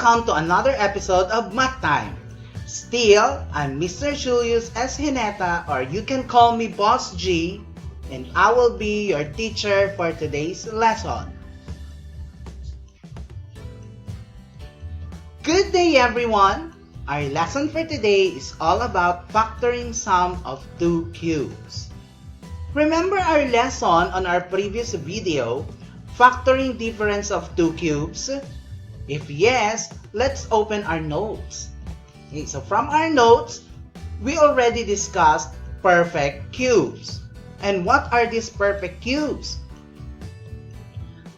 Welcome to another episode of Math Time. Still, I'm Mr. Julius S. Hineta, or you can call me Boss G, and I will be your teacher for today's lesson. Good day, everyone! Our lesson for today is all about factoring sum of two cubes. Remember our lesson on our previous video, factoring difference of two cubes? If yes, let's open our notes. Okay, so from our notes, we already discussed perfect cubes. And what are these perfect cubes?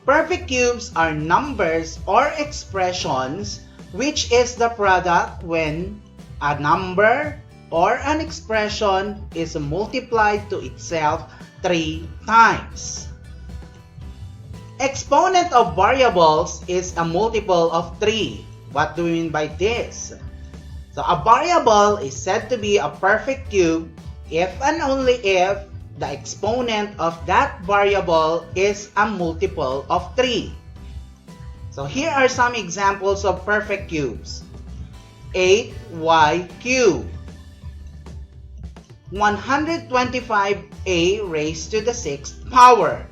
Perfect cubes are numbers or expressions which is the product when a number or an expression is multiplied to itself 3 times. Exponent of variables is a multiple of 3. What do we mean by this? So a variable is said to be a perfect cube if and only if the exponent of that variable is a multiple of 3. So here are some examples of perfect cubes. 8y cubed, 125a raised to the 6th power,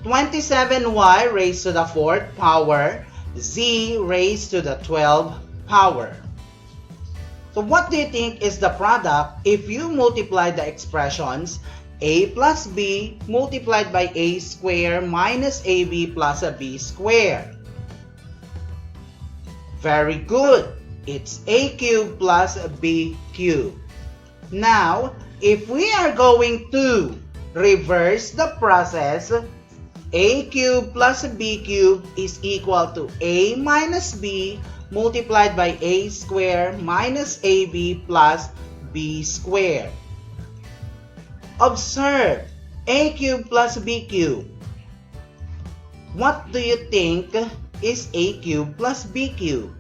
27y raised to the 4th power, z raised to the 12th power. So what do you think is the product if you multiply the expressions a plus b multiplied by a squared minus ab plus a b squared? Very good! It's a cubed plus b cubed. Now, if we are going to reverse the process, a cubed plus b cubed is equal to a minus b multiplied by a squared minus ab plus b squared. Observe, a cubed plus b cubed. What do you think is a cubed plus b cubed?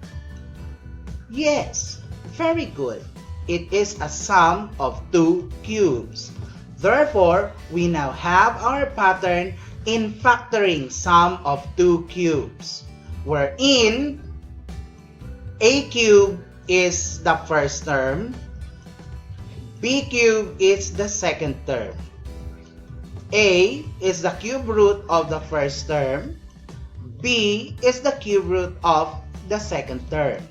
Yes, very good. It is a sum of two cubes. Therefore, we now have our pattern in factoring sum of two cubes, wherein a cube is the first term, b cube is the second term. A is the cube root of the first term, b is the cube root of the second term.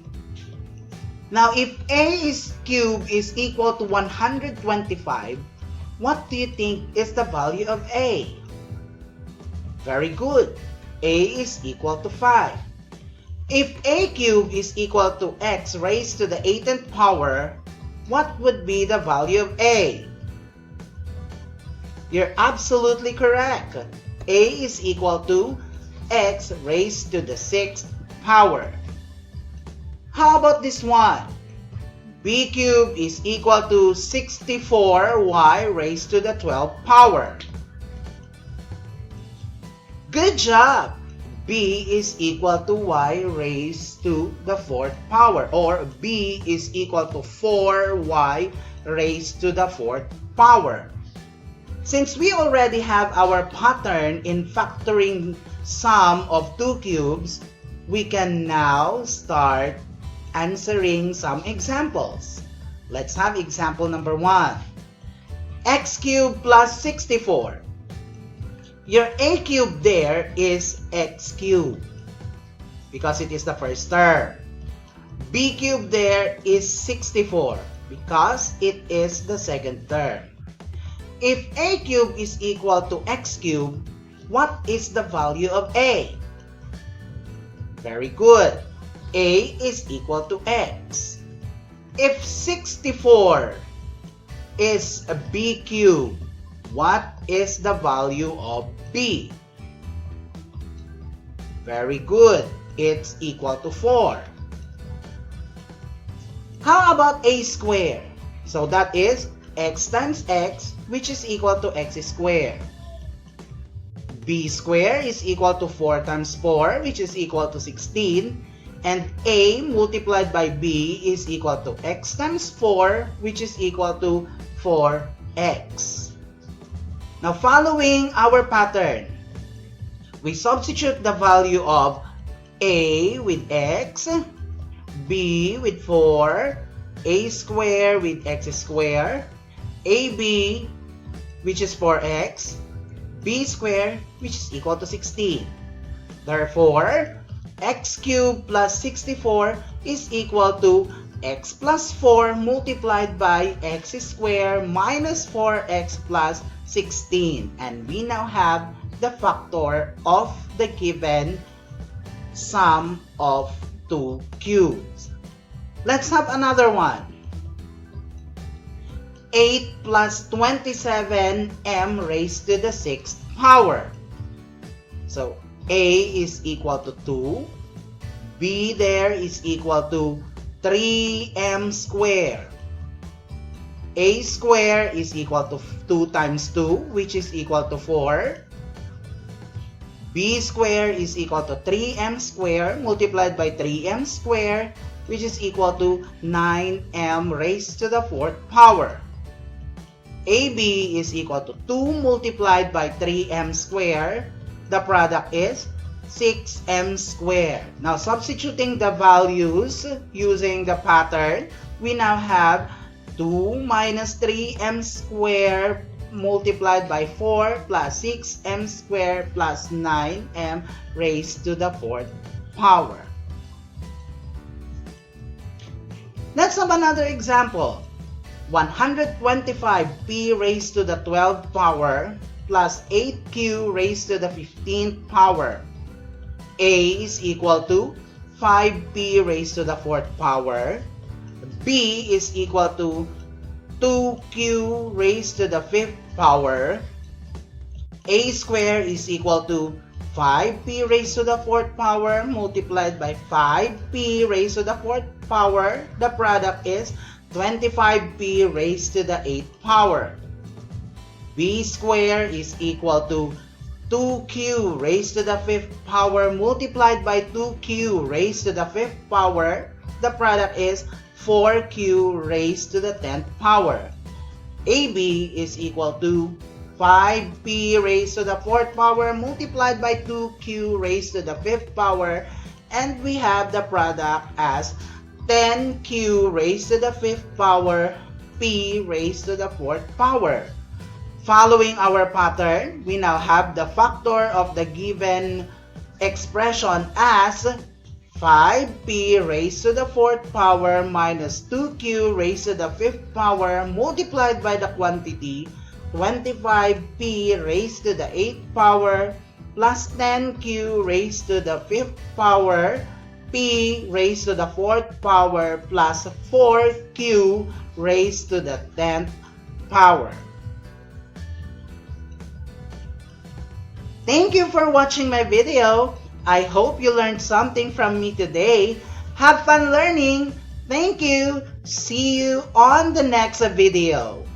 Now, if a cube is equal to 125, what do you think is the value of a? Very good. A is equal to 5. If a cube is equal to x raised to the 18th power, what would be the value of a? You're absolutely correct. A is equal to x raised to the 6th power. How about this one? B cubed is equal to 64y raised to the 12th power. Good job! B is equal to y raised to the 4th power, or b is equal to 4y raised to the 4th power. Since we already have our pattern in factoring sum of two cubes, we can now start answering some examples. Let's have example number 1. X cubed plus 64. Your a cubed there is x cubed because it is the first term. B cubed there is 64 because it is the second term. If a cubed is equal to x cubed, what is the value of a? Very good. A is equal to x. If 64 is a b cubed, what is the value of b? Very good. It's equal to 4. How about a squared? So that is x times x, which is equal to x squared. B squared is equal to 4 times 4, which is equal to 16. And a multiplied by b is equal to x times 4, which is equal to 4x. Now, following our pattern, we substitute the value of A with x, b with 4, a squared with x squared, ab, which is 4x, b squared, which is equal to 16. Therefore, x cubed plus 64 is equal to x plus 4 multiplied by x squared minus 4x plus 16. And we now have the factor of the given sum of two cubes. Let's have another one. 8 plus 27m raised to the 6th power. So a is equal to 2. B there is equal to 3m squared. A squared is equal to 2 times 2, which is equal to 4. B squared is equal to 3m squared multiplied by 3m squared, which is equal to 9m raised to the 4th power. AB is equal to 2 multiplied by 3m squared. The product is 6m squared. Now, substituting the values using the pattern, we now have 2 minus 3m squared multiplied by 4 plus 6m squared plus 9m raised to the 4th power. Let's have another example. 125p raised to the 12th power plus 8q raised to the 15th power. A is equal to 5p raised to the 4th power. B is equal to 2q raised to the 5th power. A squared is equal to 5p raised to the 4th power multiplied by 5p raised to the 4th power. The product is 25p raised to the 8th power. B squared is equal to 2q raised to the 5th power multiplied by 2q raised to the 5th power. The product is 4q raised to the 10th power. AB is equal to 5p raised to the 4th power multiplied by 2q raised to the 5th power. And we have the product as 10q raised to the 5th power, p raised to the 4th power. Following our pattern, we now have the factor of the given expression as 5p raised to the 4th power minus 2q raised to the 5th power multiplied by the quantity 25p raised to the 8th power plus 10q raised to the 5th power, p raised to the 4th power plus 4q raised to the 10th power. Thank you for watching my video. I hope you learned something from me today. Have fun learning. Thank you. See you on the next video.